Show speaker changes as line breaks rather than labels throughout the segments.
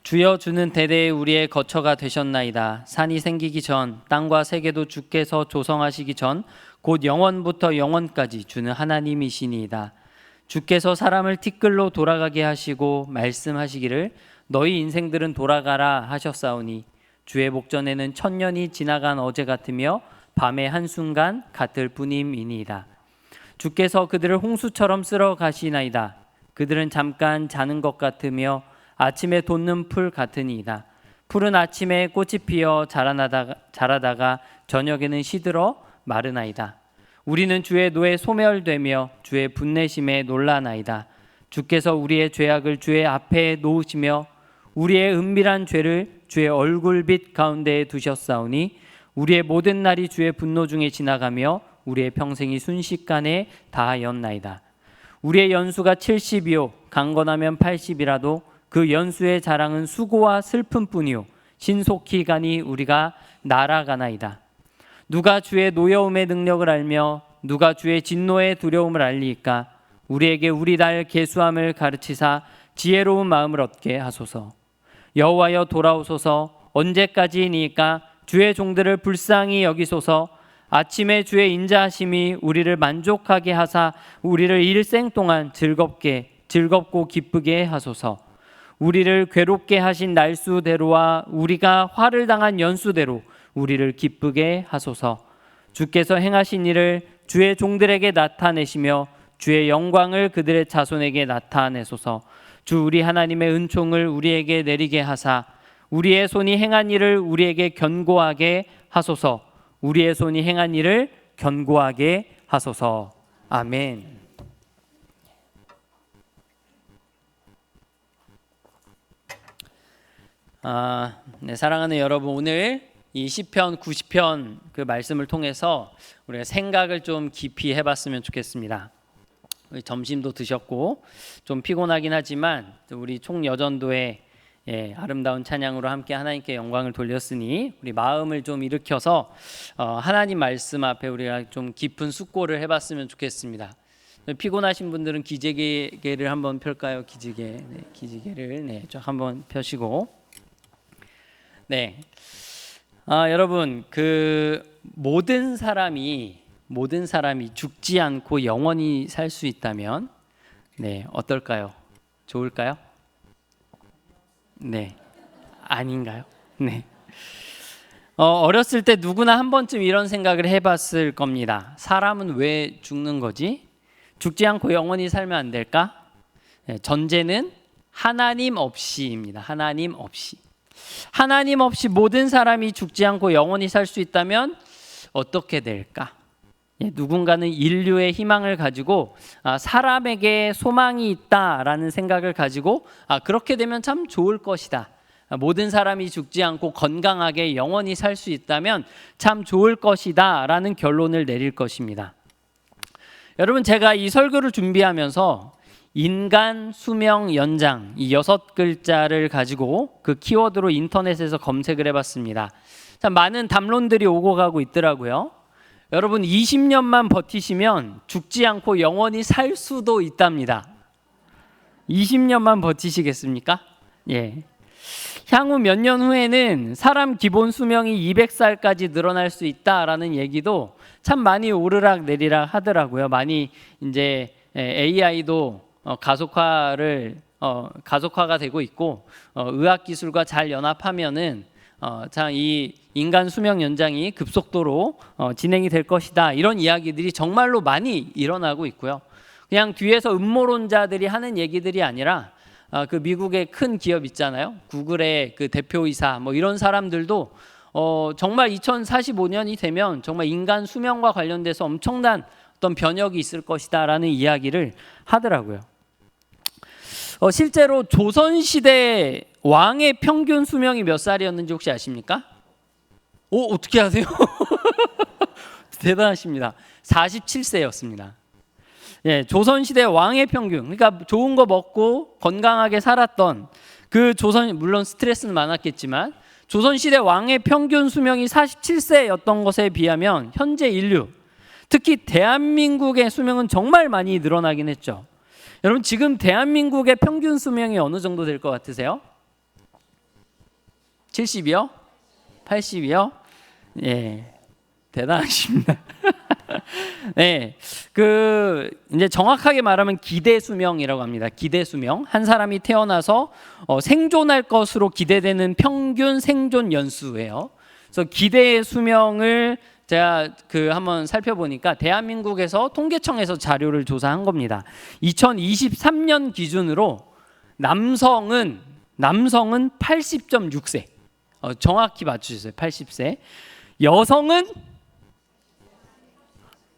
주여, 주는 대대에 우리의 거처가 되셨나이다. 산이 생기기 전, 땅과 세계도 주께서 조성하시기 전, 곧 영원부터 영원까지 주는 하나님이시니이다. 주께서 사람을 티끌로 돌아가게 하시고 말씀하시기를 너희 인생들은 돌아가라 하셨사오니 주의 목전에는 천년이 지나간 어제 같으며 밤의 한순간 같을 뿐임이니이다. 주께서 그들을 홍수처럼 쓸어 가시나이다. 그들은 잠깐 자는 것 같으며 아침에 돋는 풀 같으니이다. 풀은 아침에 꽃이 피어 자라다가 저녁에는 시들어 마르나이다. 우리는 주의 노에 소멸되며 주의 분내심에 놀라나이다. 주께서 우리의 죄악을 주의 앞에 놓으시며 우리의 은밀한 죄를 주의 얼굴빛 가운데에 두셨사오니 우리의 모든 날이 주의 분노 중에 지나가며 우리의 평생이 순식간에 다하였나이다. 우리의 연수가 70이요 강건하면 80이라도 그 연수의 자랑은 수고와 슬픔뿐이요 신속히 가니 우리가 날아가나이다. 누가 주의 노여움의 능력을 알며 누가 주의 진노의 두려움을 알리이까? 우리에게 우리 날 계수함을 가르치사 지혜로운 마음을 얻게 하소서. 여호와여 돌아오소서. 언제까지이니까? 주의 종들을 불쌍히 여기소서. 아침에 주의 인자하심이 우리를 만족하게 하사 우리를 일생 동안 즐겁고 기쁘게 하소서. 우리를 괴롭게 하신 날수대로와 우리가 화를 당한 연수대로 우리를 기쁘게 하소서. 주께서 행하신 일을 주의 종들에게 나타내시며 주의 영광을 그들의 자손에게 나타내소서. 주 우리 하나님의 은총을 우리에게 내리게 하사 우리의 손이 행한 일을 우리에게 견고하게 하소서. 우리의 손이 행한 일을 견고하게 하소서. 아멘. 사랑하는 여러분, 오늘 이 시편 90편 그 말씀을 통해서 우리가 생각을 좀 깊이 해봤으면 좋겠습니다. 점심도 드셨고 좀 피곤하긴 하지만 우리 총여전도의 아름다운 찬양으로 함께 하나님께 영광을 돌렸으니 우리 마음을 좀 일으켜서 하나님 말씀 앞에 우리가 좀 깊은 숙고를 해봤으면 좋겠습니다. 피곤하신 분들은 기지개를 한번 펼까요? 기지개를 쭉 한번 펴시고 여러분, 그 모든 사람이 죽지 않고 영원히 살 수 있다면 어떨까요? 좋을까요? 아닌가요? 어렸을 때 누구나 한 번쯤 이런 생각을 해봤을 겁니다. 사람은 왜 죽는 거지? 죽지 않고 영원히 살면 안 될까? 전제는 하나님 없이입니다. 하나님 없이 모든 사람이 죽지 않고 영원히 살 수 있다면 어떻게 될까? 누군가는 인류의 희망을 가지고 사람에게 소망이 있다라는 생각을 가지고 그렇게 되면 참 좋을 것이다. 모든 사람이 죽지 않고 건강하게 영원히 살 수 있다면 참 좋을 것이다 라는 결론을 내릴 것입니다. 여러분, 제가 이 설교를 준비하면서 인간 수명 연장 이 6글자를 가지고 그 키워드로 인터넷에서 검색을 해봤습니다. 참 많은 담론들이 오고 가고 있더라고요. 여러분, 20년만 버티시면 죽지 않고 영원히 살 수도 있답니다. 20년만 버티시겠습니까? 향후 몇 년 후에는 사람 기본 수명이 200살까지 늘어날 수 있다라는 얘기도 참 많이 오르락 내리락 하더라고요. 많이 이제 AI도 가속화가 되고 있고 의학 기술과 잘 연합하면은 이 인간 수명 연장이 급속도로 진행이 될 것이다. 이런 이야기들이 정말로 많이 일어나고 있고요. 그냥 뒤에서 음모론자들이 하는 얘기들이 아니라 그 미국의 큰 기업 있잖아요. 구글의 그 대표이사 이런 사람들도 정말 2045년이 되면 정말 인간 수명과 관련돼서 엄청난 어떤 변혁이 있을 것이다라는 이야기를 하더라고요. 실제로 조선시대 왕의 평균 수명이 몇 살이었는지 혹시 아십니까? 어떻게 아세요? 대단하십니다. 47세였습니다. 조선시대 왕의 평균, 그러니까 좋은 거 먹고 건강하게 살았던 그 물론 스트레스는 많았겠지만 조선시대 왕의 평균 수명이 47세였던 것에 비하면 현재 인류, 특히 대한민국의 수명은 정말 많이 늘어나긴 했죠. 여러분, 지금 대한민국의 평균 수명이 어느 정도 될 것 같으세요? 70이요? 80이요? 예, 대단하십니다. 네, 이제 정확하게 말하면 기대 수명이라고 합니다. 기대 수명. 한 사람이 태어나서 생존할 것으로 기대되는 평균 생존 연수예요. 그래서 기대 수명을 제가 한번 살펴보니까 대한민국에서 통계청에서 자료를 조사한 겁니다. 2023년 기준으로 남성은 80.6세. 정확히 맞추셨어요. 80세. 여성은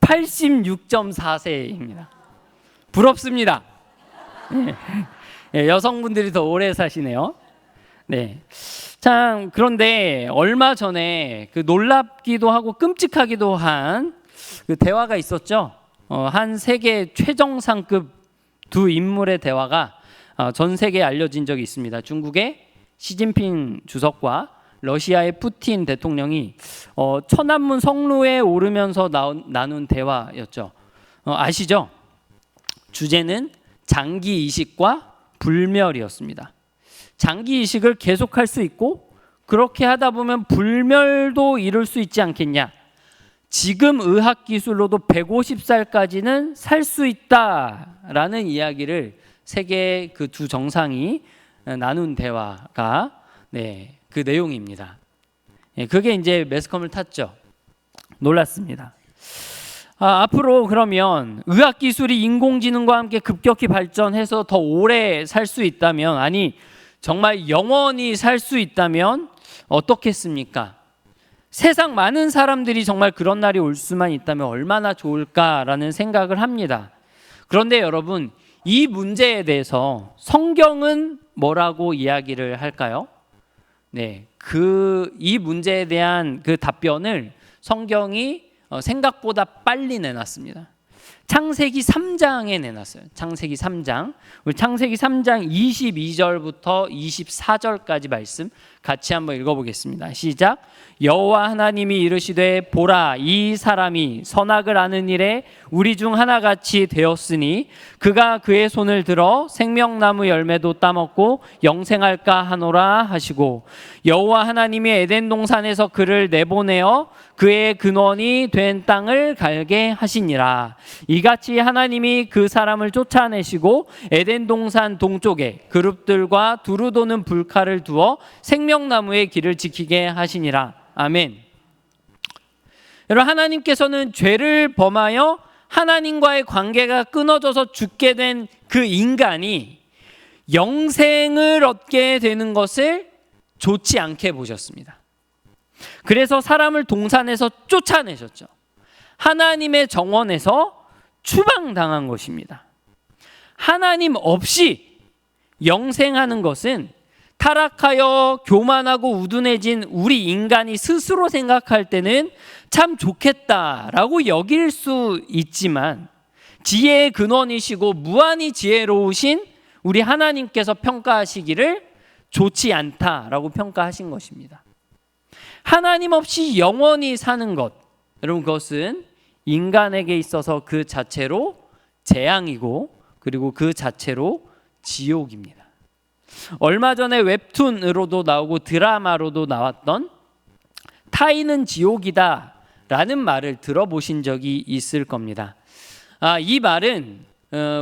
86.4세입니다. 부럽습니다. 네, 여성분들이 더 오래 사시네요. 네. 참, 그런데 얼마 전에 놀랍기도 하고 끔찍하기도 한 대화가 있었죠. 한 세계 최정상급 두 인물의 대화가 전 세계에 알려진 적이 있습니다. 중국의 시진핑 주석과 러시아의 푸틴 대통령이 천안문 성루에 오르면서 나눈 대화였죠. 아시죠? 주제는 장기 이식과 불멸이었습니다. 장기 이식을 계속할 수 있고 그렇게 하다 보면 불멸도 이룰 수 있지 않겠냐. 지금 의학 기술로도 150살까지는 살 수 있다라는 이야기를 세계 두 정상이 나눈 대화가 그 내용입니다. 그게 이제 매스컴을 탔죠. 놀랐습니다. 앞으로 그러면 의학 기술이 인공지능과 함께 급격히 발전해서 더 오래 살 수 있다면, 아니 정말 영원히 살 수 있다면 어떻겠습니까? 세상 많은 사람들이 정말 그런 날이 올 수만 있다면 얼마나 좋을까라는 생각을 합니다. 그런데 여러분, 이 문제에 대해서 성경은 뭐라고 이야기를 할까요? 네, 이 문제에 대한 답변을 성경이 생각보다 빨리 내놨습니다. 창세기 3장에 내놨어요. 창세기 3장. 우리 창세기 3장 22절부터 24절까지 말씀 같이 한번 읽어보겠습니다. 시작. 여호와 하나님이 이르시되 보라, 이 사람이 선악을 아는 일에 우리 중 하나같이 되었으니 그가 그의 손을 들어 생명나무 열매도 따먹고 영생할까 하노라 하시고, 여호와 하나님이 에덴 동산에서 그를 내보내어 그의 근원이 된 땅을 갈게 하시니라. 이같이 하나님이 그 사람을 쫓아내시고 에덴 동산 동쪽에 그룹들과 두루 도는 불칼을 두어 생명나무의 길을 지키게 하시니라. 아멘. 여러분, 하나님께서는 죄를 범하여 하나님과의 관계가 끊어져서 죽게 된 그 인간이 영생을 얻게 되는 것을 좋지 않게 보셨습니다. 그래서 사람을 동산에서 쫓아내셨죠. 하나님의 정원에서 추방당한 것입니다. 하나님 없이 영생하는 것은 타락하여 교만하고 우둔해진 우리 인간이 스스로 생각할 때는 참 좋겠다라고 여길 수 있지만, 지혜의 근원이시고 무한히 지혜로우신 우리 하나님께서 평가하시기를 좋지 않다라고 평가하신 것입니다. 하나님 없이 영원히 사는 것, 여러분, 그것은 인간에게 있어서 그 자체로 재앙이고 그리고 그 자체로 지옥입니다. 얼마 전에 웹툰으로도 나오고 드라마로도 나왔던 타인은 지옥이다 라는 말을 들어보신 적이 있을 겁니다. 이 말은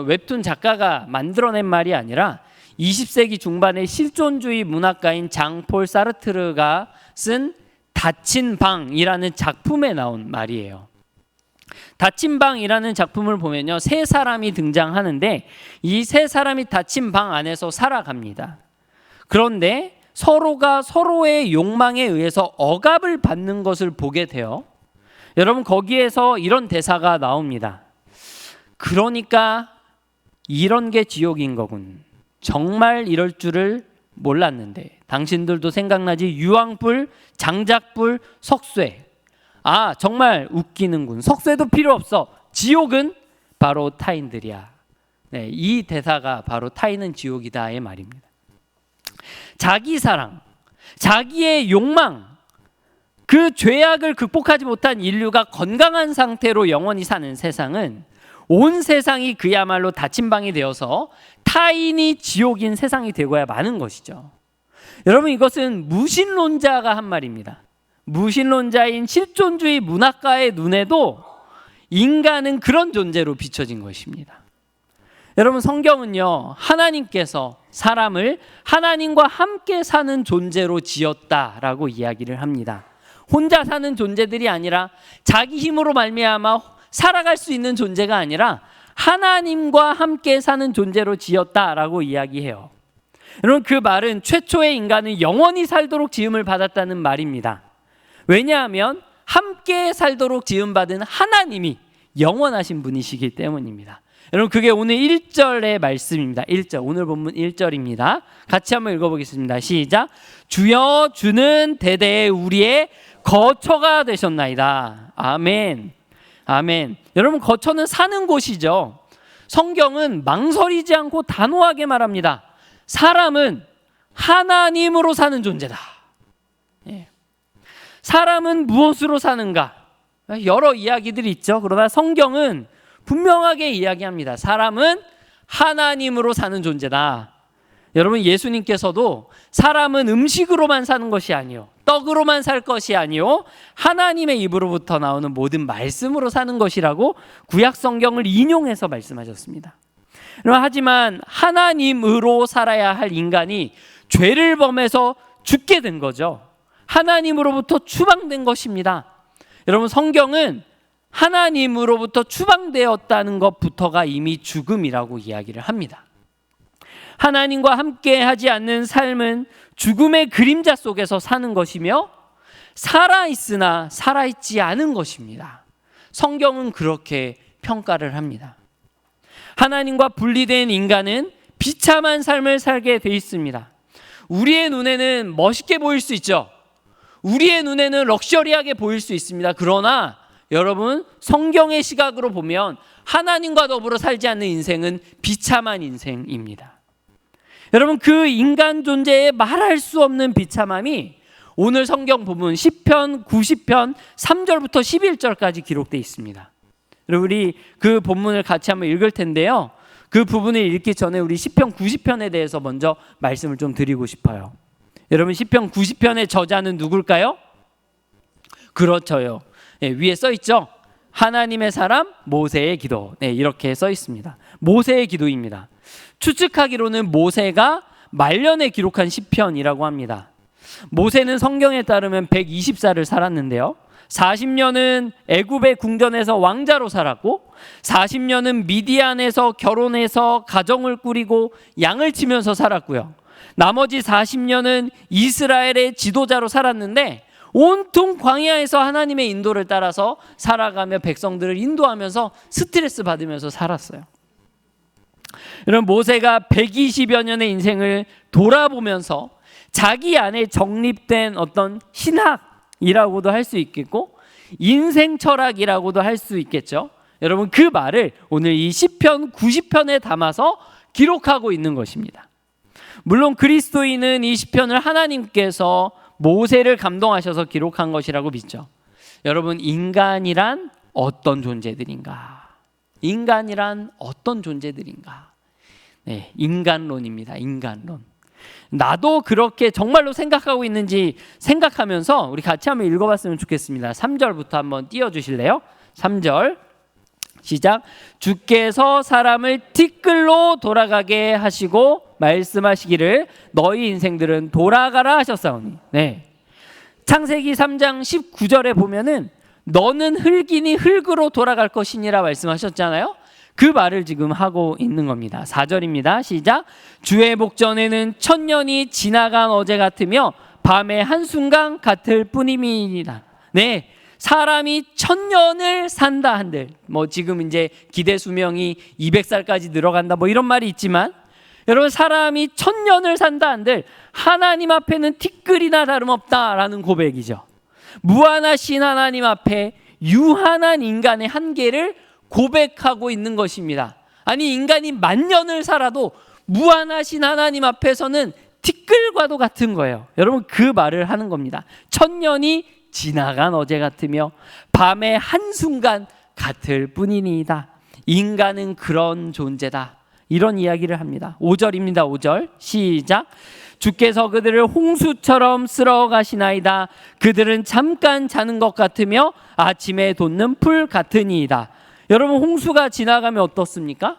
웹툰 작가가 만들어낸 말이 아니라 20세기 중반의 실존주의 문학가인 장폴 사르트르가 쓴 닫힌 방이라는 작품에 나온 말이에요. 닫힌 방이라는 작품을 보면요, 세 사람이 등장하는데 이 세 사람이 닫힌 방 안에서 살아갑니다. 그런데 서로가 서로의 욕망에 의해서 억압을 받는 것을 보게 돼요. 여러분, 거기에서 이런 대사가 나옵니다. 그러니까 이런 게 지옥인 거군. 정말 이럴 줄을 몰랐는데. 당신들도 생각나지? 유황불, 장작불, 석쇠. 정말 웃기는군. 석쇠도 필요 없어. 지옥은 바로 타인들이야. 네, 이 대사가 바로 타인은 지옥이다의 말입니다. 자기 사랑, 자기의 욕망, 그 죄악을 극복하지 못한 인류가 건강한 상태로 영원히 사는 세상은 온 세상이 그야말로 닫힌 방이 되어서 타인이 지옥인 세상이 되고야 마는 것이죠. 여러분, 이것은 무신론자가 한 말입니다. 무신론자인 실존주의 문학가의 눈에도 인간은 그런 존재로 비춰진 것입니다. 여러분, 성경은요, 하나님께서 사람을 하나님과 함께 사는 존재로 지었다라고 이야기를 합니다. 혼자 사는 존재들이 아니라 자기 힘으로 말미암아 살아갈 수 있는 존재가 아니라 하나님과 함께 사는 존재로 지었다라고 이야기해요. 여러분, 그 말은 최초의 인간은 영원히 살도록 지음을 받았다는 말입니다. 왜냐하면 함께 살도록 지음받은 하나님이 영원하신 분이시기 때문입니다. 여러분, 그게 오늘 1절의 말씀입니다. 1절, 오늘 본문 1절입니다. 같이 한번 읽어보겠습니다. 시작. 주여, 주는 대대에 우리의 거처가 되셨나이다. 아멘. 아멘. 여러분, 거처는 사는 곳이죠. 성경은 망설이지 않고 단호하게 말합니다. 사람은 하나님으로 사는 존재다. 사람은 무엇으로 사는가? 여러 이야기들이 있죠. 그러나 성경은 분명하게 이야기합니다. 사람은 하나님으로 사는 존재다. 여러분, 예수님께서도 사람은 음식으로만 사는 것이 아니요, 떡으로만 살 것이 아니요, 하나님의 입으로부터 나오는 모든 말씀으로 사는 것이라고 구약 성경을 인용해서 말씀하셨습니다. 하지만 하나님으로 살아야 할 인간이 죄를 범해서 죽게 된 거죠. 하나님으로부터 추방된 것입니다. 여러분, 성경은 하나님으로부터 추방되었다는 것부터가 이미 죽음이라고 이야기를 합니다. 하나님과 함께 하지 않는 삶은 죽음의 그림자 속에서 사는 것이며 살아있으나 살아있지 않은 것입니다. 성경은 그렇게 평가를 합니다. 하나님과 분리된 인간은 비참한 삶을 살게 돼 있습니다. 우리의 눈에는 멋있게 보일 수 있죠. 우리의 눈에는 럭셔리하게 보일 수 있습니다. 그러나 여러분, 성경의 시각으로 보면 하나님과 더불어 살지 않는 인생은 비참한 인생입니다. 여러분, 그 인간 존재의 말할 수 없는 비참함이 오늘 성경 부분 시편 90편 3절부터 11절까지 기록되어 있습니다. 우리 그 본문을 같이 한번 읽을 텐데요, 그 부분을 읽기 전에 우리 시편 90편에 대해서 먼저 말씀을 좀 드리고 싶어요. 여러분, 시편 90편의 저자는 누굴까요? 그렇죠요. 위에 써 있죠. 하나님의 사람 모세의 기도. 이렇게 써 있습니다. 모세의 기도입니다. 추측하기로는 모세가 말년에 기록한 시편이라고 합니다. 모세는 성경에 따르면 120살을 살았는데요, 40년은 애굽의 궁전에서 왕자로 살았고 40년은 미디안에서 결혼해서 가정을 꾸리고 양을 치면서 살았고요, 나머지 40년은 이스라엘의 지도자로 살았는데 온통 광야에서 하나님의 인도를 따라서 살아가며 백성들을 인도하면서 스트레스 받으면서 살았어요. 여러분, 모세가 120여 년의 인생을 돌아보면서 자기 안에 정립된 어떤 신학이라고도 할 수 있겠고 인생 철학이라고도 할 수 있겠죠. 여러분, 그 말을 오늘 이 시편 90편에 담아서 기록하고 있는 것입니다. 물론 그리스도인은 이 시편을 하나님께서 모세를 감동하셔서 기록한 것이라고 믿죠. 여러분, 인간이란 어떤 존재들인가? 인간이란 어떤 존재들인가? 인간론입니다. 인간론. 나도 그렇게 정말로 생각하고 있는지 생각하면서 우리 같이 한번 읽어봤으면 좋겠습니다. 3절부터 한번 띄워주실래요? 3절 시작. 주께서 사람을 티끌로 돌아가게 하시고 말씀하시기를 너희 인생들은 돌아가라 하셨사오니. 창세기 3장 19절에 보면은 너는 흙이니 흙으로 돌아갈 것이니라 말씀하셨잖아요. 그 말을 지금 하고 있는 겁니다. 4절입니다. 시작. 주의 복전에는 천년이 지나간 어제 같으며 밤의 한순간 같을 뿐임이니라. 사람이 1000년을 산다 한들, 지금 이제 기대 수명이 200살까지 늘어간다 이런 말이 있지만, 여러분, 사람이 1000년을 산다 한들 하나님 앞에는 티끌이나 다름없다라는 고백이죠. 무한하신 하나님 앞에 유한한 인간의 한계를 고백하고 있는 것입니다. 아니, 인간이 10,000년을 살아도 무한하신 하나님 앞에서는 티끌과도 같은 거예요. 여러분, 그 말을 하는 겁니다. 1000년이 지나간 어제 같으며 밤의 한순간 같을 뿐이니이다. 인간은 그런 존재다. 이런 이야기를 합니다. 5절입니다. 5절 시작. 주께서 그들을 홍수처럼 쓸어 가시나이다. 그들은 잠깐 자는 것 같으며 아침에 돋는 풀 같으니이다. 여러분, 홍수가 지나가면 어떻습니까?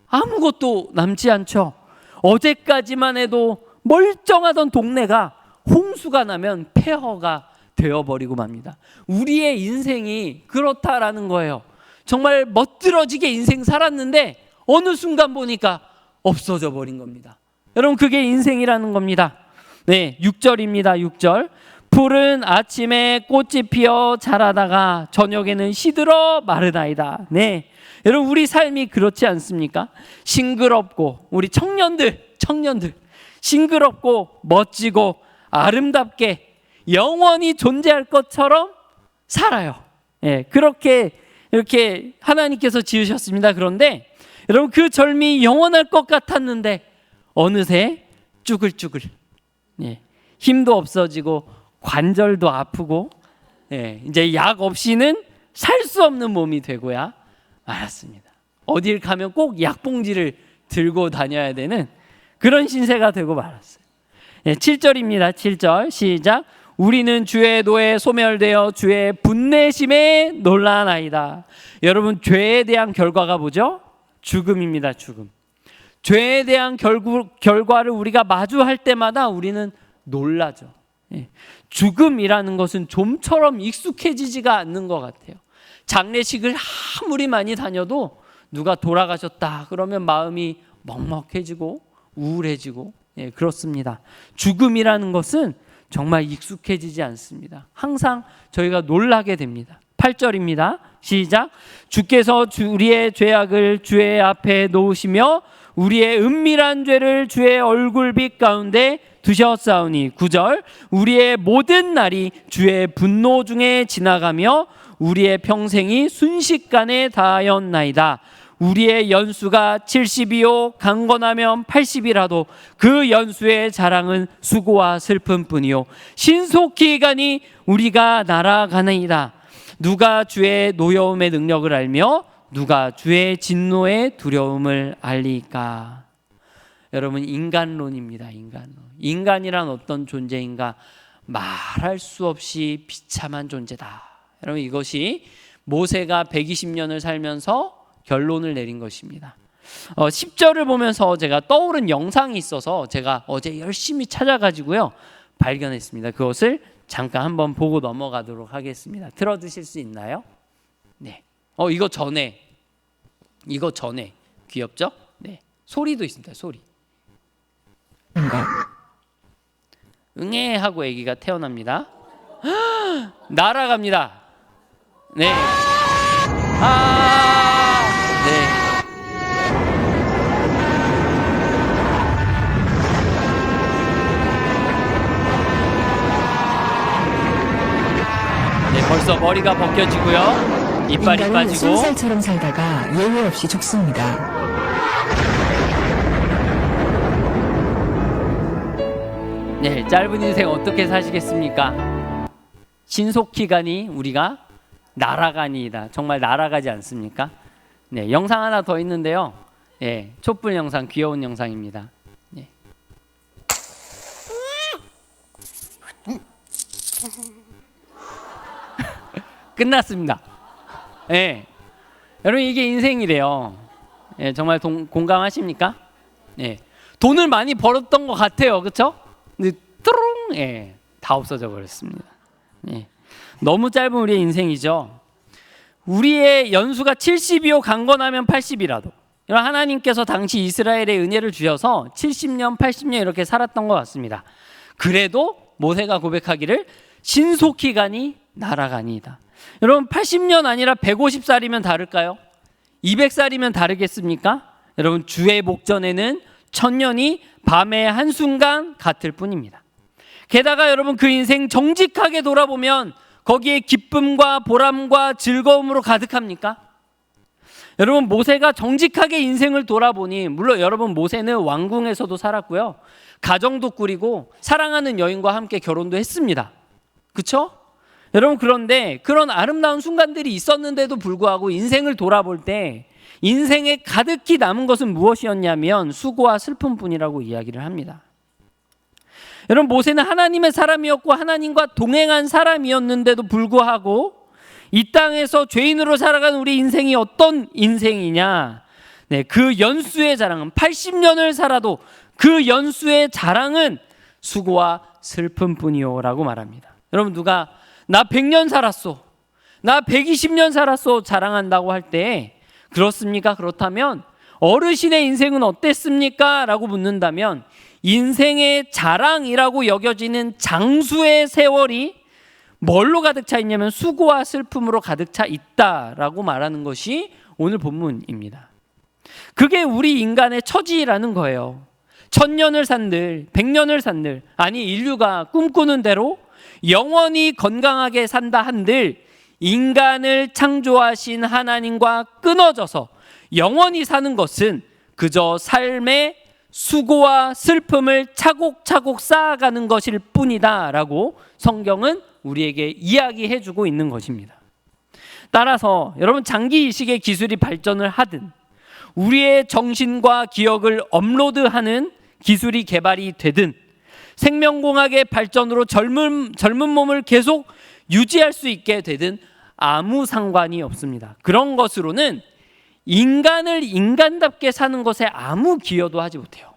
아무것도 남지 않죠. 어제까지만 해도 멀쩡하던 동네가 홍수가 나면 폐허가 되어버리고 맙니다. 우리의 인생이 그렇다라는 거예요. 정말 멋들어지게 인생 살았는데 어느 순간 보니까 없어져 버린 겁니다. 여러분, 그게 인생이라는 겁니다. 네, 6절입니다. 6절. 풀은 아침에 꽃이 피어 자라다가 저녁에는 시들어 마르나이다. 네, 여러분, 우리 삶이 그렇지 않습니까? 싱그럽고, 우리 청년들 싱그럽고 멋지고 아름답게 영원히 존재할 것처럼 살아요. 예, 그렇게 이렇게 하나님께서 지으셨습니다. 그런데 여러분, 그 젊이 영원할 것 같았는데 어느새 쭈글쭈글, 예, 힘도 없어지고 관절도 아프고, 예, 이제 약 없이는 살 수 없는 몸이 되고야 말았습니다. 어딜 가면 꼭 약봉지를 들고 다녀야 되는 그런 신세가 되고 말았어요. 예, 7절입니다. 7절 시작. 우리는 주의 노에 소멸되어 주의 분내심에 놀라나이다. 여러분, 죄에 대한 결과가 뭐죠? 죽음입니다. 죽음. 죄에 대한 결과를 우리가 마주할 때마다 우리는 놀라죠. 예. 죽음이라는 것은 좀처럼 익숙해지지가 않는 것 같아요. 장례식을 아무리 많이 다녀도 누가 돌아가셨다 그러면 마음이 먹먹해지고 우울해지고, 예, 그렇습니다. 죽음이라는 것은 정말 익숙해지지 않습니다. 항상 저희가 놀라게 됩니다. 8절입니다. 시작. 주께서 우리의 죄악을 주의 앞에 놓으시며 우리의 은밀한 죄를 주의 얼굴빛 가운데 두셨사오니. 9절. 우리의 모든 날이 주의 분노 중에 지나가며 우리의 평생이 순식간에 다하였나이다. 우리의 연수가 70이요 강건하면 80이라도 그 연수의 자랑은 수고와 슬픔뿐이요 신속히 가니 우리가 날아가나이다. 누가 주의 노여움의 능력을 알며 누가 주의 진노의 두려움을 알리까. 여러분, 인간론입니다. 인간이란 어떤 존재인가? 말할 수 없이 비참한 존재다. 여러분, 이것이 모세가 120년을 살면서 결론을 내린 것입니다. 10절을 보면서 제가 떠오른 영상이 있어서 제가 어제 열심히 찾아가지고요 발견했습니다. 그것을 잠깐 한번 보고 넘어가도록 하겠습니다. 들어주실 수 있나요? 네. 이거 전에 귀엽죠? 네. 소리도 있습니다. 소리. 응애 하고 아기가 태어납니다. 날아갑니다. 네. 네, 벌써 머리가 벗겨지고요. 이빨이
인간은
빠지고.
20살처럼 살다가 예외 없이 죽습니다.
네, 짧은 인생 어떻게 사시겠습니까? 신속히 가니 우리가 날아가니이다. 정말 날아가지 않습니까? 네, 영상 하나 더 있는데요. 네, 촛불 영상, 귀여운 영상입니다. 네. 끝났습니다. 네. 여러분, 이게 인생이래요. 네, 정말 공감하십니까? 네. 돈을 많이 벌었던 것 같아요. 그렇죠? 근데 뚜룽, 예, 다 없어져 버렸습니다. 예. 너무 짧은 우리의 인생이죠. 우리의 연수가 70이요 강건하면 80이라도. 하나님께서 당시 이스라엘에 은혜를 주셔서 70년, 80년 이렇게 살았던 것 같습니다. 그래도 모세가 고백하기를 신속히 가니 날아가니이다. 여러분, 80년 아니라 150살이면 다를까요? 200살이면 다르겠습니까? 여러분, 주의 목전에는 1000년이 밤의 한순간 같을 뿐입니다. 게다가 여러분, 그 인생 정직하게 돌아보면 거기에 기쁨과 보람과 즐거움으로 가득합니까? 여러분, 모세가 정직하게 인생을 돌아보니, 물론 여러분, 모세는 왕궁에서도 살았고요, 가정도 꾸리고 사랑하는 여인과 함께 결혼도 했습니다. 그렇죠? 여러분, 그런데 그런 아름다운 순간들이 있었는데도 불구하고 인생을 돌아볼 때 인생에 가득히 남은 것은 무엇이었냐면 수고와 슬픔뿐이라고 이야기를 합니다. 여러분, 모세는 하나님의 사람이었고 하나님과 동행한 사람이었는데도 불구하고 이 땅에서 죄인으로 살아간 우리 인생이 어떤 인생이냐? 네, 그 연수의 자랑은 80년을 살아도 그 연수의 자랑은 수고와 슬픔뿐이요라고 말합니다. 여러분, 누가 나 100년 살았어, 나 120년 살았어 자랑한다고 할 때 그렇습니까? 그렇다면 어르신의 인생은 어땠습니까? 라고 묻는다면 인생의 자랑이라고 여겨지는 장수의 세월이 뭘로 가득 차 있냐면 수고와 슬픔으로 가득 차 있다라고 말하는 것이 오늘 본문입니다. 그게 우리 인간의 처지라는 거예요. 1000년을 산들 100년을 산들, 아니 인류가 꿈꾸는 대로 영원히 건강하게 산다 한들 인간을 창조하신 하나님과 끊어져서 영원히 사는 것은 그저 삶의 수고와 슬픔을 차곡차곡 쌓아가는 것일 뿐이다 라고 성경은 우리에게 이야기해 주고 있는 것입니다. 따라서 여러분, 장기 이식의 기술이 발전을 하든 우리의 정신과 기억을 업로드하는 기술이 개발이 되든 생명공학의 발전으로 젊은 몸을 계속 유지할 수 있게 되든 아무 상관이 없습니다. 그런 것으로는 인간을 인간답게 사는 것에 아무 기여도 하지 못해요.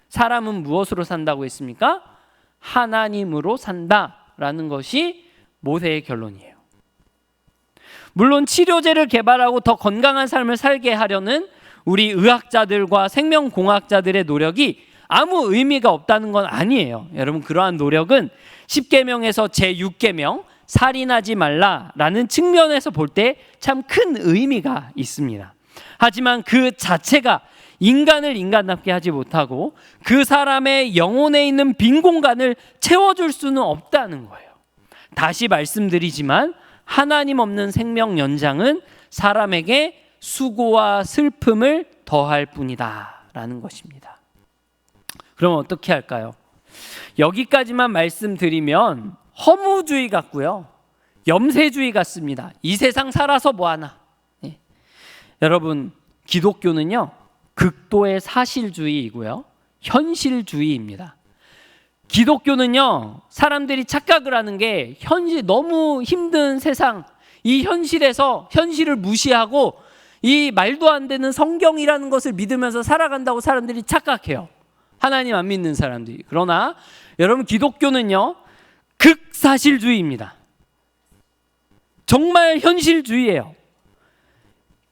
사람은 무엇으로 산다고 했습니까? 하나님으로 산다라는 것이 모세의 결론이에요. 물론 치료제를 개발하고 더 건강한 삶을 살게 하려는 우리 의학자들과 생명공학자들의 노력이 아무 의미가 없다는 건 아니에요. 여러분, 그러한 노력은 10계명에서 제6계명 살인하지 말라라는 측면에서 볼 때 참 큰 의미가 있습니다. 하지만 그 자체가 인간을 인간답게 하지 못하고 그 사람의 영혼에 있는 빈 공간을 채워줄 수는 없다는 거예요. 다시 말씀드리지만 하나님 없는 생명 연장은 사람에게 수고와 슬픔을 더할 뿐이다 라는 것입니다. 그럼 어떻게 할까요? 여기까지만 말씀드리면 허무주의 같고요, 염세주의 같습니다. 이 세상 살아서 뭐하나. 네. 여러분, 기독교는요 극도의 사실주의이고요 현실주의입니다. 기독교는요 사람들이 착각을 하는 게 너무 힘든 세상, 이 현실에서 현실을 무시하고 이 말도 안 되는 성경이라는 것을 믿으면서 살아간다고 사람들이 착각해요. 하나님 안 믿는 사람들이. 그러나 여러분, 기독교는요 극사실주의입니다. 정말 현실주의예요.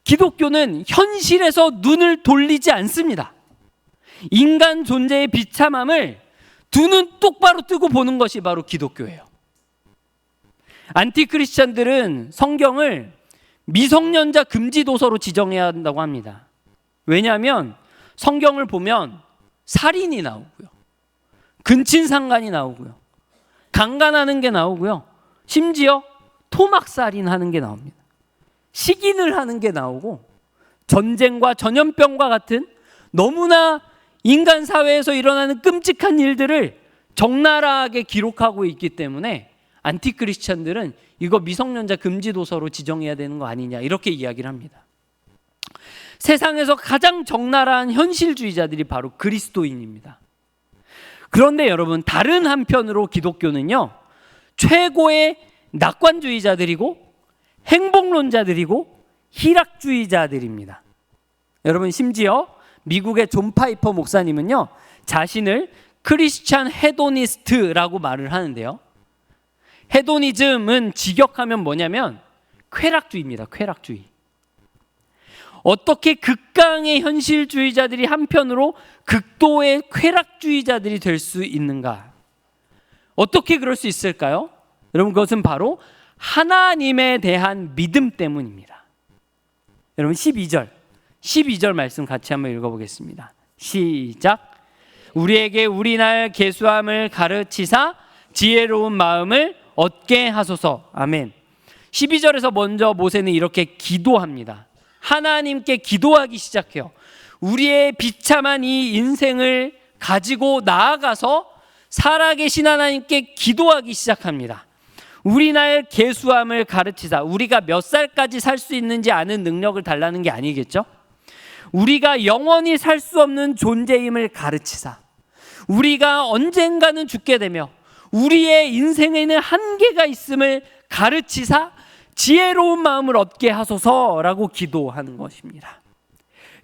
기독교는 현실에서 눈을 돌리지 않습니다. 인간 존재의 비참함을 두 눈 똑바로 뜨고 보는 것이 바로 기독교예요. 안티크리스찬들은 성경을 미성년자 금지 도서로 지정해야 한다고 합니다. 왜냐하면 성경을 보면 살인이 나오고요, 근친상간이 나오고요, 강간하는 게 나오고요, 심지어 토막살인하는 게 나옵니다. 식인을 하는 게 나오고 전쟁과 전염병과 같은 너무나 인간 사회에서 일어나는 끔찍한 일들을 적나라하게 기록하고 있기 때문에 안티크리스찬들은 이거 미성년자 금지 도서로 지정해야 되는 거 아니냐 이렇게 이야기를 합니다. 세상에서 가장 적나라한 현실주의자들이 바로 그리스도인입니다. 그런데 여러분, 다른 한편으로 기독교는요 최고의 낙관주의자들이고 행복론자들이고 희락주의자들입니다. 여러분, 심지어 미국의 존 파이퍼 목사님은요 자신을 크리스찬 헤도니스트라고 말을 하는데요, 헤도니즘은 직역하면 뭐냐면 쾌락주의입니다. 쾌락주의. 어떻게 극강의 현실주의자들이 한편으로 극도의 쾌락주의자들이 될 수 있는가? 어떻게 그럴 수 있을까요? 여러분, 그것은 바로 하나님에 대한 믿음 때문입니다. 여러분, 12절 말씀 같이 한번 읽어보겠습니다. 시작. 우리에게 우리날 계수함을 가르치사 지혜로운 마음을 얻게 하소서. 아멘. 12절에서 먼저 모세는 이렇게 기도합니다. 하나님께 기도하기 시작해요. 우리의 비참한 이 인생을 가지고 나아가서 살아계신 하나님께 기도하기 시작합니다. 우리나라의 계수함을 가르치사, 우리가 몇 살까지 살 수 있는지 아는 능력을 달라는 게 아니겠죠? 우리가 영원히 살 수 없는 존재임을 가르치사, 우리가 언젠가는 죽게 되며 우리의 인생에는 한계가 있음을 가르치사 지혜로운 마음을 얻게 하소서라고 기도하는 것입니다.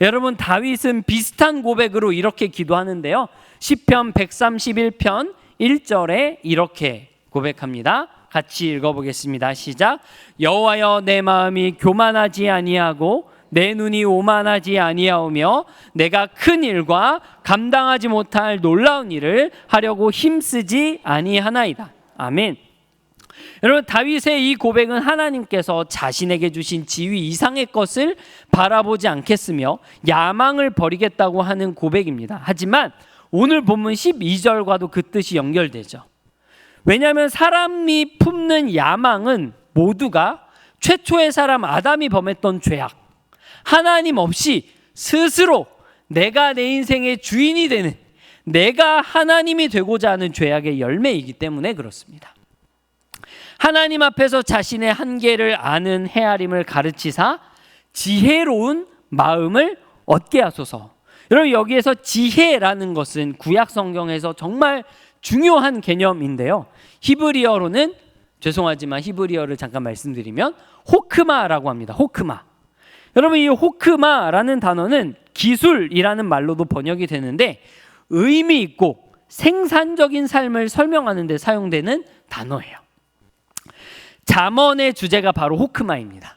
여러분, 다윗은 비슷한 고백으로 이렇게 기도하는데요. 시편 131편 1절에 이렇게 고백합니다. 같이 읽어보겠습니다. 시작. 여호와여, 내 마음이 교만하지 아니하고 내 눈이 오만하지 아니하오며 내가 큰 일과 감당하지 못할 놀라운 일을 하려고 힘쓰지 아니하나이다. 아멘. 여러분, 다윗의 이 고백은 하나님께서 자신에게 주신 지위 이상의 것을 바라보지 않겠으며 야망을 버리겠다고 하는 고백입니다. 하지만 오늘 본문 12절과도 그 뜻이 연결되죠. 왜냐하면 사람이 품는 야망은 모두가 최초의 사람 아담이 범했던 죄악, 하나님 없이 스스로 내가 내 인생의 주인이 되는, 내가 하나님이 되고자 하는 죄악의 열매이기 때문에 그렇습니다. 하나님 앞에서 자신의 한계를 아는 헤아림을 가르치사 지혜로운 마음을 얻게 하소서. 여러분, 여기에서 지혜라는 것은 구약 성경에서 정말 중요한 개념인데요. 히브리어로는, 죄송하지만 히브리어를 잠깐 말씀드리면 호크마라고 합니다. 호크마. 여러분, 이 호크마라는 단어는 기술이라는 말로도 번역이 되는데 의미 있고 생산적인 삶을 설명하는 데 사용되는 단어예요. 잠언의 주제가 바로 호크마입니다.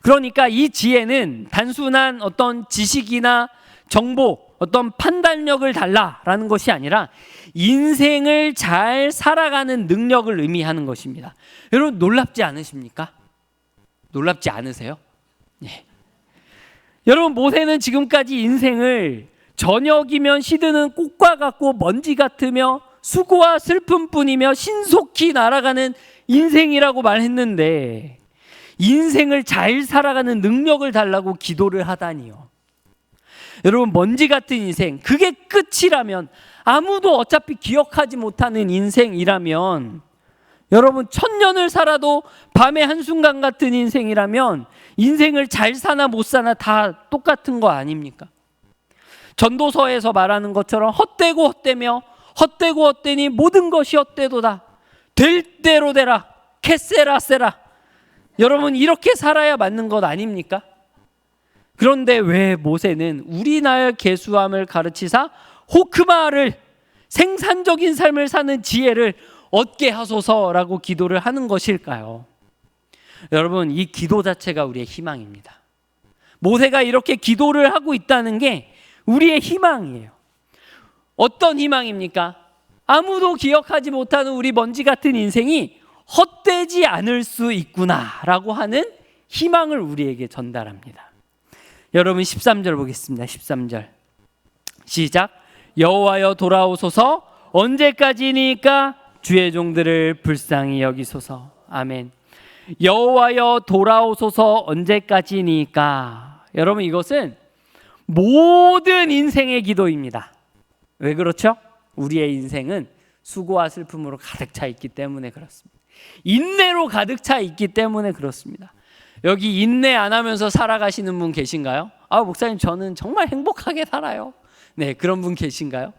그러니까 이 지혜는 단순한 어떤 지식이나 정보, 어떤 판단력을 달라라는 것이 아니라 인생을 잘 살아가는 능력을 의미하는 것입니다. 여러분, 놀랍지 않으십니까? 놀랍지 않으세요? 예. 여러분, 모세는 지금까지 인생을 저녁이면 시드는 꽃과 같고 먼지 같으며 수고와 슬픔뿐이며 신속히 날아가는 인생이라고 말했는데 인생을 잘 살아가는 능력을 달라고 기도를 하다니요. 여러분, 먼지 같은 인생, 그게 끝이라면, 아무도 어차피 기억하지 못하는 인생이라면, 여러분, 1000년을 살아도 밤의 한순간 같은 인생이라면 인생을 잘 사나 못 사나 다 똑같은 거 아닙니까? 전도서에서 말하는 것처럼 헛되고 헛되며 헛되고 헛되니 모든 것이 헛되도다. 될 대로 되라. 캐세라 세라. 여러분, 이렇게 살아야 맞는 것 아닙니까? 그런데 왜 모세는 우리나라 계수함을 가르치사 호크마를, 생산적인 삶을 사는 지혜를 얻게 하소서라고 기도를 하는 것일까요? 여러분, 이 기도 자체가 우리의 희망입니다. 모세가 이렇게 기도를 하고 있다는 게 우리의 희망이에요. 어떤 희망입니까? 아무도 기억하지 못하는 우리 먼지 같은 인생이 헛되지 않을 수 있구나라고 하는 희망을 우리에게 전달합니다. 여러분, 13절 보겠습니다. 13절 시작. 여호와여, 돌아오소서. 언제까지니까 주의 종들을 불쌍히 여기소서. 아멘. 여호와여, 돌아오소서. 언제까지니까. 여러분, 이것은 모든 인생의 기도입니다. 왜 그렇죠? 우리의 인생은 수고와 슬픔으로 가득 차 있기 때문에 그렇습니다. 인내로 가득 차 있기 때문에 그렇습니다. 여기 인내 안 하면서 살아가시는 분 계신가요? 목사님, 저는 정말 행복하게 살아요. 네, 그런 분 계신가요?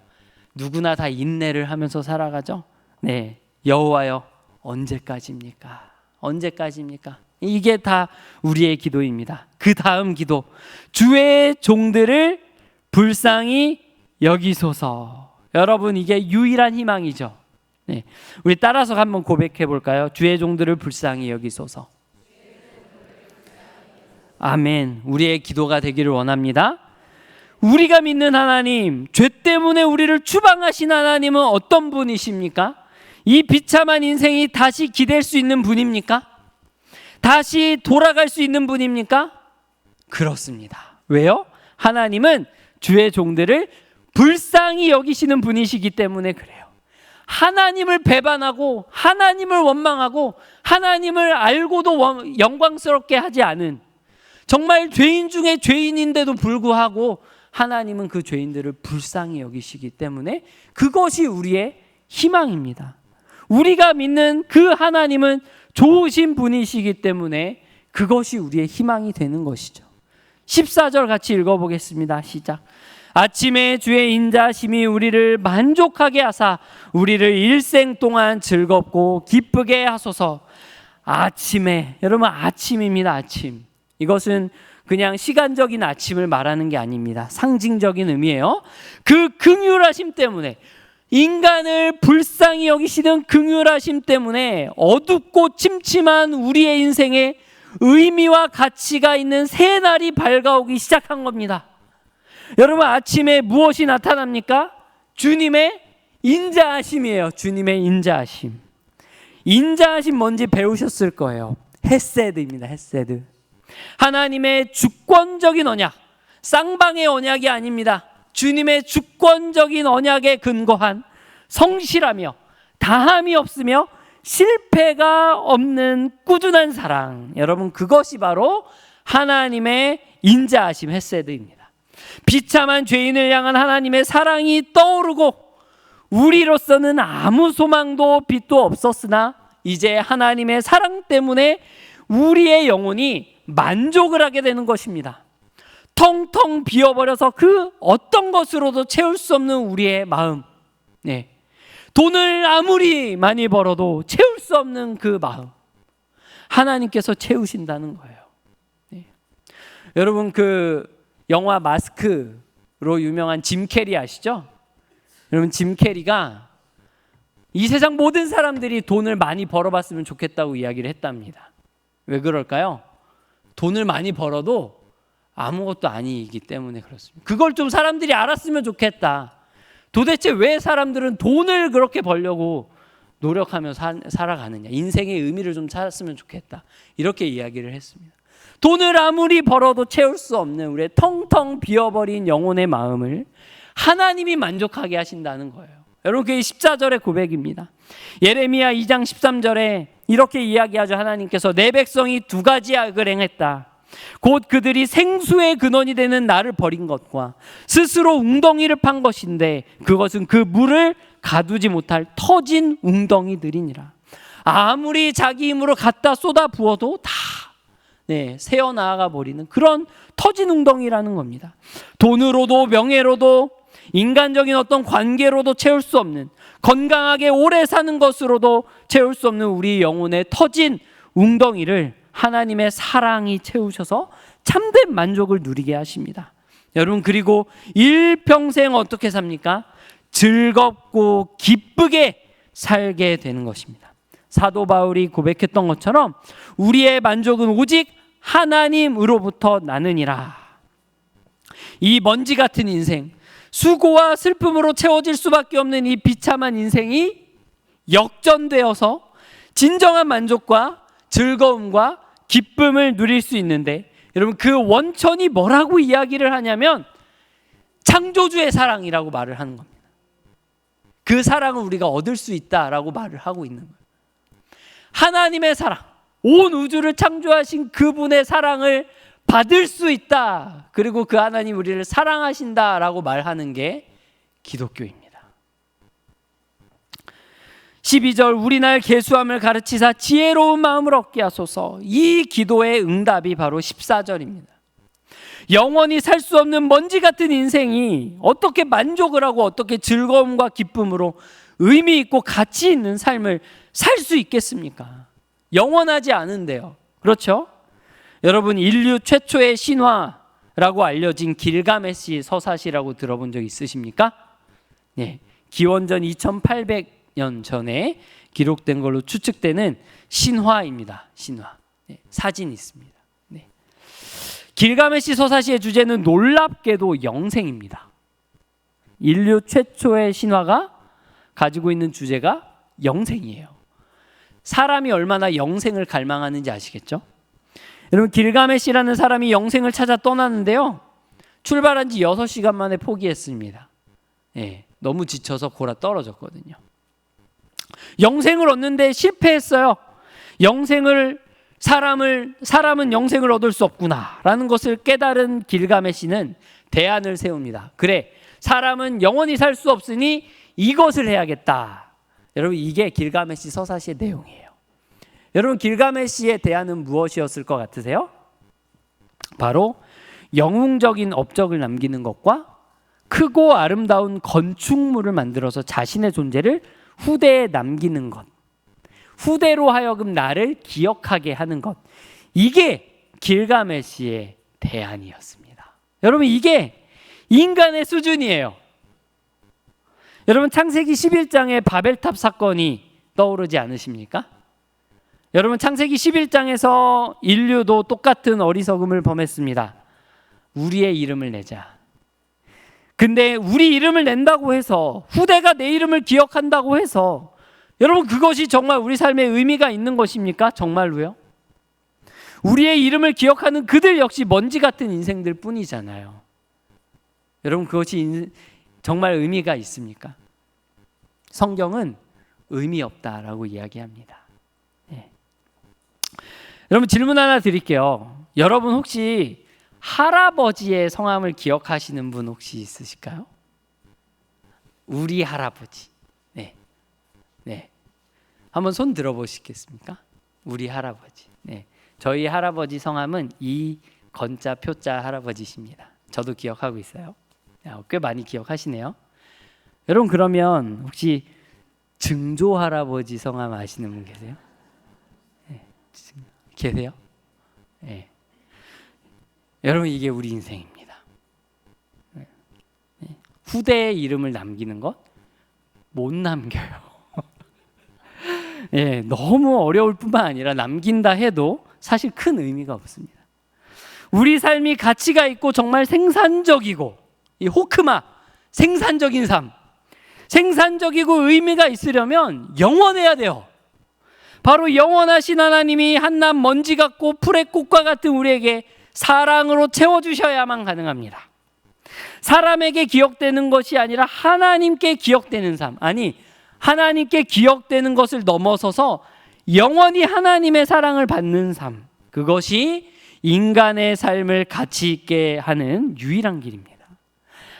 누구나 다 인내를 하면서 살아가죠. 네, 여호와여, 언제까지입니까? 언제까지입니까? 이게 다 우리의 기도입니다. 그 다음 기도, 주의 종들을 불쌍히 여기소서. 여러분, 이게 유일한 희망이죠. 네, 우리 따라서 한번 고백해 볼까요? 주의 종들을 불쌍히 여기소서. 아멘. 우리의 기도가 되기를 원합니다. 우리가 믿는 하나님, 죄 때문에 우리를 추방하신 하나님은 어떤 분이십니까? 이 비참한 인생이 다시 기댈 수 있는 분입니까? 다시 돌아갈 수 있는 분입니까? 그렇습니다. 왜요? 하나님은 주의 종들을 불쌍히 여기시는 분이시기 때문에 그래요. 하나님을 배반하고 하나님을 원망하고 하나님을 알고도 영광스럽게 하지 않은, 정말 죄인 중에 죄인인데도 불구하고 하나님은 그 죄인들을 불쌍히 여기시기 때문에 그것이 우리의 희망입니다. 우리가 믿는 그 하나님은 좋으신 분이시기 때문에 그것이 우리의 희망이 되는 것이죠. 14절 같이 읽어보겠습니다. 시작. 아침에 주의 인자하심이 우리를 만족하게 하사 우리를 일생 동안 즐겁고 기쁘게 하소서. 아침에, 여러분 아침입니다. 아침. 이것은 그냥 시간적인 아침을 말하는 게 아닙니다. 상징적인 의미예요. 그 긍휼하심 때문에, 인간을 불쌍히 여기시는 긍휼하심 때문에 어둡고 침침한 우리의 인생에 의미와 가치가 있는 새 날이 밝아오기 시작한 겁니다. 여러분 아침에 무엇이 나타납니까? 주님의 인자하심이에요. 주님의 인자하심. 인자하심 뭔지 배우셨을 거예요. 헤세드입니다. 헤세드. 하나님의 주권적인 언약, 쌍방의 언약이 아닙니다. 주님의 주권적인 언약에 근거한 성실하며 다함이 없으며 실패가 없는 꾸준한 사랑. 여러분 그것이 바로 하나님의 인자하심 헤세드입니다. 비참한 죄인을 향한 하나님의 사랑이 떠오르고 우리로서는 아무 소망도 빛도 없었으나 이제 하나님의 사랑 때문에 우리의 영혼이 만족을 하게 되는 것입니다. 텅텅 비어버려서 그 어떤 것으로도 채울 수 없는 우리의 마음, 네. 돈을 아무리 많이 벌어도 채울 수 없는 그 마음, 하나님께서 채우신다는 거예요. 네. 여러분 그 영화 마스크로 유명한 짐 캐리 아시죠? 여러분 짐 캐리가 이 세상 모든 사람들이 돈을 많이 벌어봤으면 좋겠다고 이야기를 했답니다. 왜 그럴까요? 돈을 많이 벌어도 아무것도 아니기 때문에 그렇습니다. 그걸 좀 사람들이 알았으면 좋겠다. 도대체 왜 사람들은 돈을 그렇게 벌려고 노력하며 살아가느냐. 인생의 의미를 좀 찾았으면 좋겠다. 이렇게 이야기를 했습니다. 돈을 아무리 벌어도 채울 수 없는 우리의 텅텅 비어버린 영혼의 마음을 하나님이 만족하게 하신다는 거예요. 여러분 그게 14절의 고백입니다. 예레미야 2장 13절에 이렇게 이야기하죠. 하나님께서 내 백성이 두 가지 악을 행했다. 곧 그들이 생수의 근원이 되는 나를 버린 것과 스스로 웅덩이를 판 것인데 그것은 그 물을 가두지 못할 터진 웅덩이들이니라. 아무리 자기 힘으로 갖다 쏟아 부어도 다 새어나가 버리는 그런 터진 웅덩이라는 겁니다. 돈으로도 명예로도 인간적인 어떤 관계로도 채울 수 없는, 건강하게 오래 사는 것으로도 채울 수 없는 우리 영혼의 터진 웅덩이를 하나님의 사랑이 채우셔서 참된 만족을 누리게 하십니다. 여러분 그리고 일평생 어떻게 삽니까? 즐겁고 기쁘게 살게 되는 것입니다. 사도 바울이 고백했던 것처럼 우리의 만족은 오직 하나님으로부터 나느니라. 이 먼지 같은 인생, 수고와 슬픔으로 채워질 수밖에 없는 이 비참한 인생이 역전되어서 진정한 만족과 즐거움과 기쁨을 누릴 수 있는데, 여러분 그 원천이 뭐라고 이야기를 하냐면 창조주의 사랑이라고 말을 하는 겁니다. 그 사랑을 우리가 얻을 수 있다라고 말을 하고 있는 거예요. 하나님의 사랑, 온 우주를 창조하신 그분의 사랑을 받을 수 있다. 그리고 그 하나님 우리를 사랑하신다라고 말하는 게 기독교입니다. 12절 우리 날 계수함을 가르치사 지혜로운 마음을 얻게 하소서. 이 기도의 응답이 바로 14절입니다. 영원히 살 수 없는 먼지 같은 인생이 어떻게 만족을 하고 어떻게 즐거움과 기쁨으로 의미 있고 가치 있는 삶을 살 수 있겠습니까? 영원하지 않은데요. 그렇죠? 여러분 인류 최초의 신화라고 알려진 길가메시 서사시라고 들어본 적 있으십니까? 네, 기원전 2800년 전에 기록된 걸로 추측되는 신화입니다. 신화. 네, 사진이 있습니다. 네. 길가메시 서사시의 주제는 놀랍게도 영생입니다. 인류 최초의 신화가 가지고 있는 주제가 영생이에요. 사람이 얼마나 영생을 갈망하는지 아시겠죠? 여러분 길가메시라는 사람이 영생을 찾아 떠났는데요, 출발한 지 6시간 만에 포기했습니다. 예, 너무 지쳐서 골아 떨어졌거든요. 영생을 얻는데 실패했어요. 사람은 영생을 얻을 수 없구나라는 것을 깨달은 길가메시는 대안을 세웁니다. 그래, 사람은 영원히 살 수 없으니 이것을 해야겠다. 여러분 이게 길가메시 서사시의 내용이에요. 여러분 길가메시의 대안은 무엇이었을 것 같으세요? 바로 영웅적인 업적을 남기는 것과 크고 아름다운 건축물을 만들어서 자신의 존재를 후대에 남기는 것, 후대로 하여금 나를 기억하게 하는 것, 이게 길가메시의 대안이었습니다. 여러분, 이게 인간의 수준이에요. 여러분, 창세기 11장의 바벨탑 사건이 떠오르지 않으십니까? 여러분, 창세기 11장에서 인류도 똑같은 어리석음을 범했습니다. 우리의 이름을 내자. 근데 우리 이름을 낸다고 해서, 후대가 내 이름을 기억한다고 해서, 여러분, 그것이 정말 우리 삶에 의미가 있는 것입니까? 정말로요? 우리의 이름을 기억하는 그들 역시 먼지 같은 인생들 뿐이잖아요. 여러분, 그것이 정말 의미가 있습니까? 성경은 의미 없다라고 이야기합니다. 네. 여러분, 질문 하나 드릴게요. 여러분, 혹시 할아버지의 성함을 기억하시는 분 혹시 있으실까요? 우리 할아버지. 네. 네. 한번 손 들어보시겠습니까? 우리 할아버지. 네. 저희 할아버지 성함은 이건자 표자 할아버지십니다. 저도 기억하고 있어요. 꽤 많이 기억하시네요. 여러분, 그러면 혹시 증조 할아버지 성함 아시는 분 계세요? 네. 계세요? 네. 여러분, 이게 우리 인생입니다. 네. 후대의 이름을 남기는 것 못 남겨요. 예, 너무 어려울 뿐만 아니라 남긴다 해도 사실 큰 의미가 없습니다. 우리 삶이 가치가 있고 정말 생산적이고, 이 호크마, 생산적인 삶, 생산적이고 의미가 있으려면 영원해야 돼요. 바로 영원하신 하나님이 한낱 먼지 같고 풀의 꽃과 같은 우리에게 사랑으로 채워주셔야만 가능합니다. 사람에게 기억되는 것이 아니라 하나님께 기억되는 삶, 아니 하나님께 기억되는 것을 넘어서서 영원히 하나님의 사랑을 받는 삶, 그것이 인간의 삶을 가치 있게 하는 유일한 길입니다.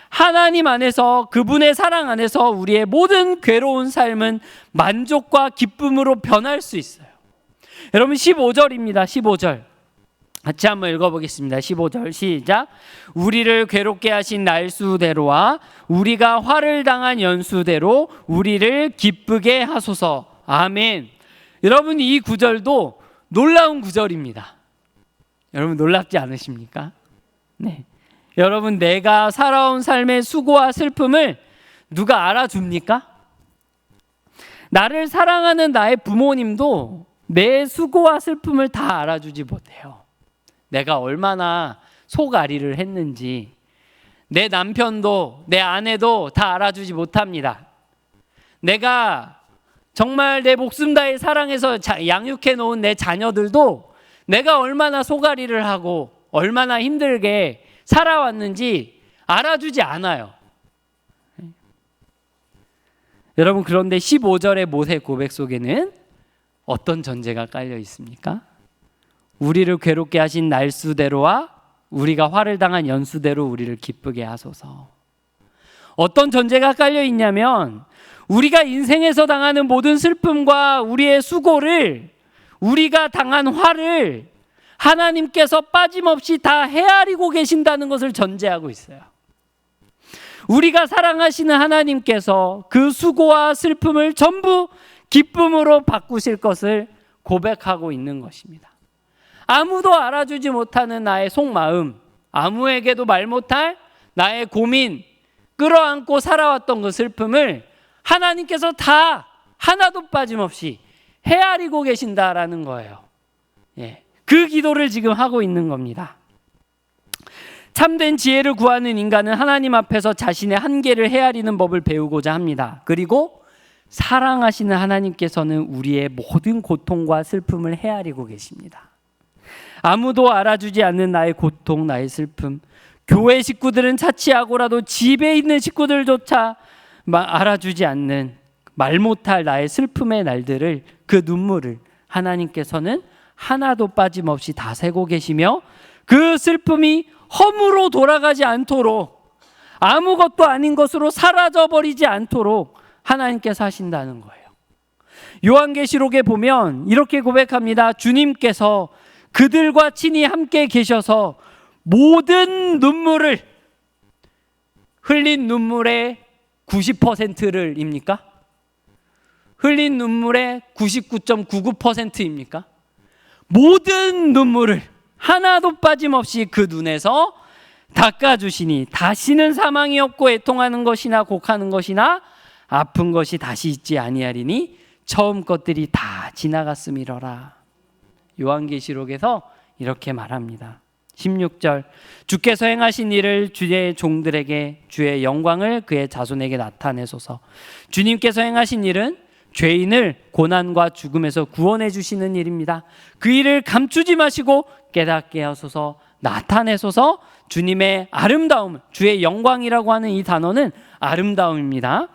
하나님 안에서, 그분의 사랑 안에서 우리의 모든 괴로운 삶은 만족과 기쁨으로 변할 수 있어요. 여러분, 15절입니다. 15절 같이 한번 읽어보겠습니다. 15절 시작. 우리를 괴롭게 하신 날수대로와 우리가 화를 당한 연수대로 우리를 기쁘게 하소서. 아멘. 여러분, 이 구절도 놀라운 구절입니다. 여러분, 놀랍지 않으십니까? 네. 여러분, 내가 살아온 삶의 수고와 슬픔을 누가 알아줍니까? 나를 사랑하는 나의 부모님도 내 수고와 슬픔을 다 알아주지 못해요. 내가 얼마나 속앓이를 했는지 내 남편도 내 아내도 다 알아주지 못합니다. 내가 정말 내 목숨 다해 사랑해서 양육해 놓은 내 자녀들도 내가 얼마나 속앓이를 하고 얼마나 힘들게 살아왔는지 알아주지 않아요. 여러분, 그런데 15절의 모세 고백 속에는 어떤 전제가 깔려 있습니까? 우리를 괴롭게 하신 날수대로와 우리가 화를 당한 연수대로 우리를 기쁘게 하소서. 어떤 전제가 깔려 있냐면, 우리가 인생에서 당하는 모든 슬픔과 우리의 수고를, 우리가 당한 화를 하나님께서 빠짐없이 다 헤아리고 계신다는 것을 전제하고 있어요. 우리가 사랑하시는 하나님께서 그 수고와 슬픔을 전부 기쁨으로 바꾸실 것을 고백하고 있는 것입니다. 아무도 알아주지 못하는 나의 속마음, 아무에게도 말 못할 나의 고민, 끌어안고 살아왔던 그 슬픔을 하나님께서 다 하나도 빠짐없이 헤아리고 계신다라는 거예요. 예, 그 기도를 지금 하고 있는 겁니다. 참된 지혜를 구하는 인간은 하나님 앞에서 자신의 한계를 헤아리는 법을 배우고자 합니다. 그리고 사랑하시는 하나님께서는 우리의 모든 고통과 슬픔을 헤아리고 계십니다. 아무도 알아주지 않는 나의 고통, 나의 슬픔, 교회 식구들은 차치하고라도 집에 있는 식구들조차 알아주지 않는 말 못할 나의 슬픔의 날들을, 그 눈물을 하나님께서는 하나도 빠짐없이 다 세고 계시며, 그 슬픔이 허무로 돌아가지 않도록, 아무것도 아닌 것으로 사라져버리지 않도록 하나님께서 하신다는 거예요. 요한계시록에 보면 이렇게 고백합니다. 주님께서 그들과 친히 함께 계셔서 모든 눈물을 흘린 눈물의 90%를 입니까? 흘린 눈물의 99.99%입니까? 모든 눈물을 하나도 빠짐없이 그 눈에서 닦아주시니 다시는 사망이 없고 애통하는 것이나 곡하는 것이나 아픈 것이 다시 있지 아니하리니 처음 것들이 다 지나갔음이러라. 요한계시록에서 이렇게 말합니다. 16절, 주께서 행하신 일을 주의 종들에게 주의 영광을 그의 자손에게 나타내소서. 주님께서 행하신 일은 죄인을 고난과 죽음에서 구원해 주시는 일입니다. 그 일을 감추지 마시고 깨닫게 하소서, 나타내소서. 주님의 아름다움, 주의 영광이라고 하는 이 단어는 아름다움입니다.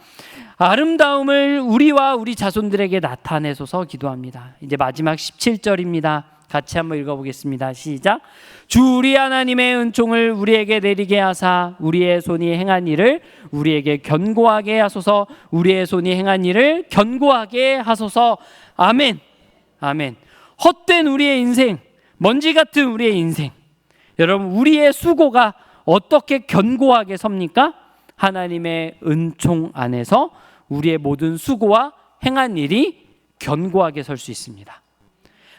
아름다움을 우리와 우리 자손들에게 나타내소서 기도합니다. 이제 마지막 17절입니다. 같이 한번 읽어보겠습니다. 시작. 주 우리 하나님의 은총을 우리에게 내리게 하사 우리의 손이 행한 일을 우리에게 견고하게 하소서. 우리의 손이 행한 일을 견고하게 하소서. 아멘. 아멘. 헛된 우리의 인생, 먼지 같은 우리의 인생, 여러분 우리의 수고가 어떻게 견고하게 섭니까? 하나님의 은총 안에서 우리의 모든 수고와 행한 일이 견고하게 설 수 있습니다.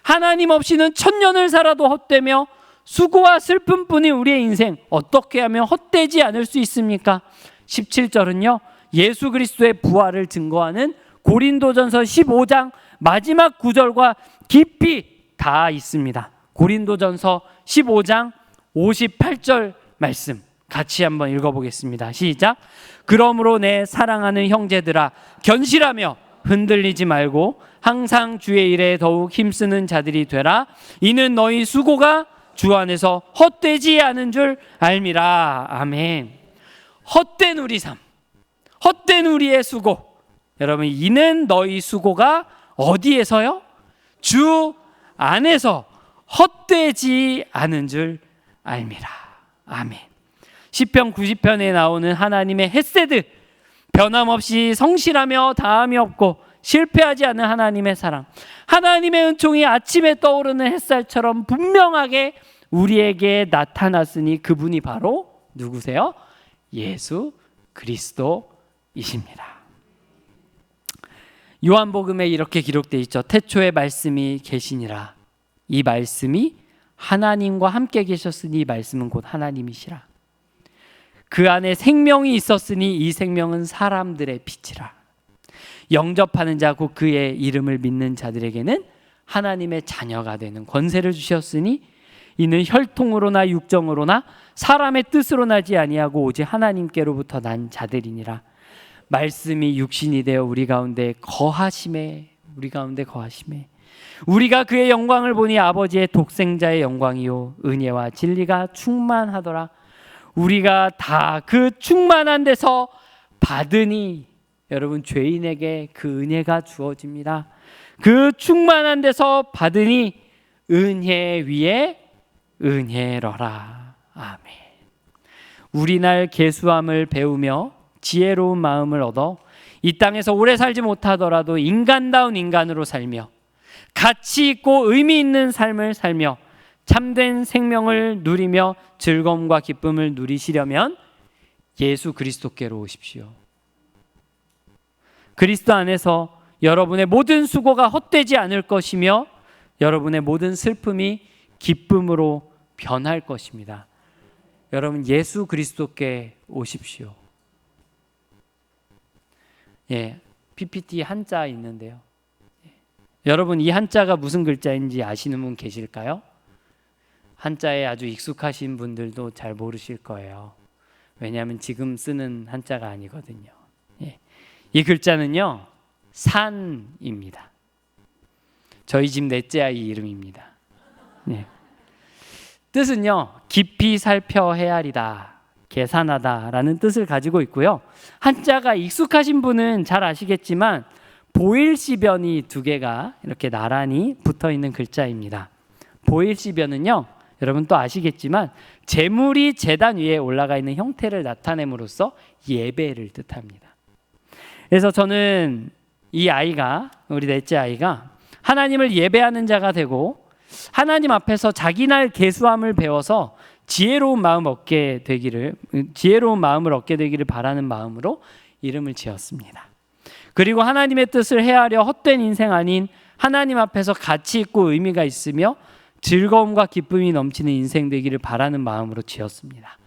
하나님 없이는 천년을 살아도 헛되며 수고와 슬픔뿐인 우리의 인생 어떻게 하면 헛되지 않을 수 있습니까? 17절은요, 예수 그리스도의 부활을 증거하는 고린도전서 15장 마지막 구절과 깊이 다 있습니다. 고린도전서 15장 58절 말씀 같이 한번 읽어보겠습니다. 시작. 그러므로 내 사랑하는 형제들아, 견실하며 흔들리지 말고 항상 주의 일에 더욱 힘쓰는 자들이 되라. 이는 너희 수고가 주 안에서 헛되지 않은 줄 알미라. 아멘. 헛된 우리 삶, 헛된 우리의 수고, 여러분 이는 너희 수고가 어디에서요? 주 안에서 헛되지 않은 줄 알미라. 아멘. 시편 90편에 나오는 하나님의 헤세드, 변함없이 성실하며 다함이 없고 실패하지 않는 하나님의 사랑, 하나님의 은총이 아침에 떠오르는 햇살처럼 분명하게 우리에게 나타났으니 그분이 바로 누구세요? 예수 그리스도이십니다. 요한복음에 이렇게 기록되어 있죠. 태초에 말씀이 계시니라. 이 말씀이 하나님과 함께 계셨으니 이 말씀은 곧 하나님이시라. 그 안에 생명이 있었으니 이 생명은 사람들의 빛이라. 영접하는 자 곧 그의 이름을 믿는 자들에게는 하나님의 자녀가 되는 권세를 주셨으니 이는 혈통으로나 육정으로나 사람의 뜻으로 나지 아니하고 오직 하나님께로부터 난 자들이니라. 말씀이 육신이 되어 우리 가운데 거하심에 우리가 그의 영광을 보니 아버지의 독생자의 영광이요 은혜와 진리가 충만하더라. 우리가 다 그 충만한 데서 받으니, 여러분 죄인에게 그 은혜가 주어집니다. 그 충만한 데서 받으니 은혜 위에 은혜로라. 아멘. 우리날 계수함을 배우며 지혜로운 마음을 얻어 이 땅에서 오래 살지 못하더라도 인간다운 인간으로 살며 가치 있고 의미 있는 삶을 살며 참된 생명을 누리며 즐거움과 기쁨을 누리시려면 예수 그리스도께로 오십시오. 그리스도 안에서 여러분의 모든 수고가 헛되지 않을 것이며 여러분의 모든 슬픔이 기쁨으로 변할 것입니다. 여러분 예수 그리스도께 오십시오. PPT 한자 있는데요. 여러분 이 한자가 무슨 글자인지 아시는 분 계실까요? 한자에 아주 익숙하신 분들도 잘 모르실 거예요. 왜냐하면 지금 쓰는 한자가 아니거든요. 이 글자는요, 산입니다. 저희 집 넷째 아이 이름입니다. 뜻은요, 깊이 살펴 헤아리다, 계산하다 라는 뜻을 가지고 있고요. 한자가 익숙하신 분은 잘 아시겠지만 보일시변이 두 개가 이렇게 나란히 붙어 있는 글자입니다. 보일시변은요, 여러분 또 아시겠지만 제물이 제단 위에 올라가 있는 형태를 나타냄으로써 예배를 뜻합니다. 그래서 저는 이 아이가, 우리 넷째 아이가 하나님을 예배하는 자가 되고 하나님 앞에서 자기 날 계수함을 배워서 지혜로운 마음을 얻게 되기를 바라는 마음으로 이름을 지었습니다. 그리고 하나님의 뜻을 헤아려 헛된 인생 아닌 하나님 앞에서 가치 있고 의미가 있으며 즐거움과 기쁨이 넘치는 인생 되기를 바라는 마음으로 지었습니다.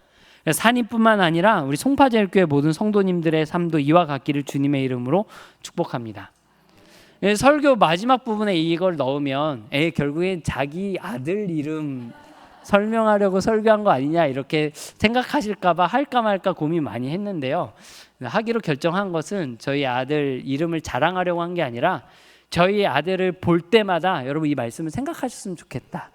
산이뿐만 아니라 우리 송파제일교회 모든 성도님들의 삶도 이와 같기를 주님의 이름으로 축복합니다. 설교 마지막 부분에 이걸 넣으면 결국엔 자기 아들 이름 설명하려고 설교한 거 아니냐 이렇게 생각하실까 봐 할까 말까 고민 많이 했는데요. 하기로 결정한 것은 저희 아들 이름을 자랑하려고 한 게 아니라 저희 아들을 볼 때마다 여러분 이 말씀을 생각하셨으면 좋겠다.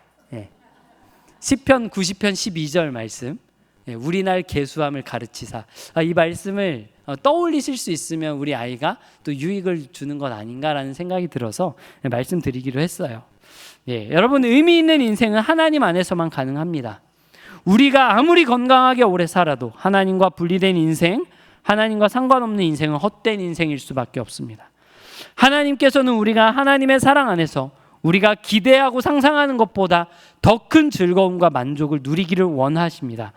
시편 90편 12절 말씀, 우리 날 계수함을 가르치사. 이 말씀을 떠올리실 수 있으면 우리 아이가 또 유익을 주는 것 아닌가라는 생각이 들어서 말씀드리기로 했어요. 여러분, 의미 있는 인생은 하나님 안에서만 가능합니다. 우리가 아무리 건강하게 오래 살아도 하나님과 분리된 인생, 하나님과 상관없는 인생은 헛된 인생일 수밖에 없습니다. 하나님께서는 우리가 하나님의 사랑 안에서 우리가 기대하고 상상하는 것보다 더 큰 즐거움과 만족을 누리기를 원하십니다.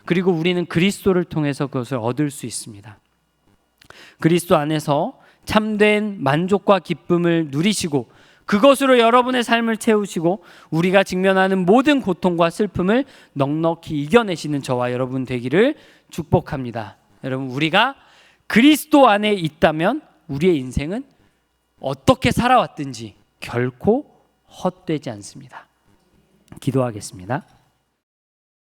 그리고 우리는 그리스도를 통해서 그것을 얻을 수 있습니다. 그리스도 안에서 참된 만족과 기쁨을 누리시고 그것으로 여러분의 삶을 채우시고 우리가 직면하는 모든 고통과 슬픔을 넉넉히 이겨내시는 저와 여러분 되기를 축복합니다. 여러분, 우리가 그리스도 안에 있다면 우리의 인생은 어떻게 살아왔든지 결코 헛되지 않습니다. 기도하겠습니다.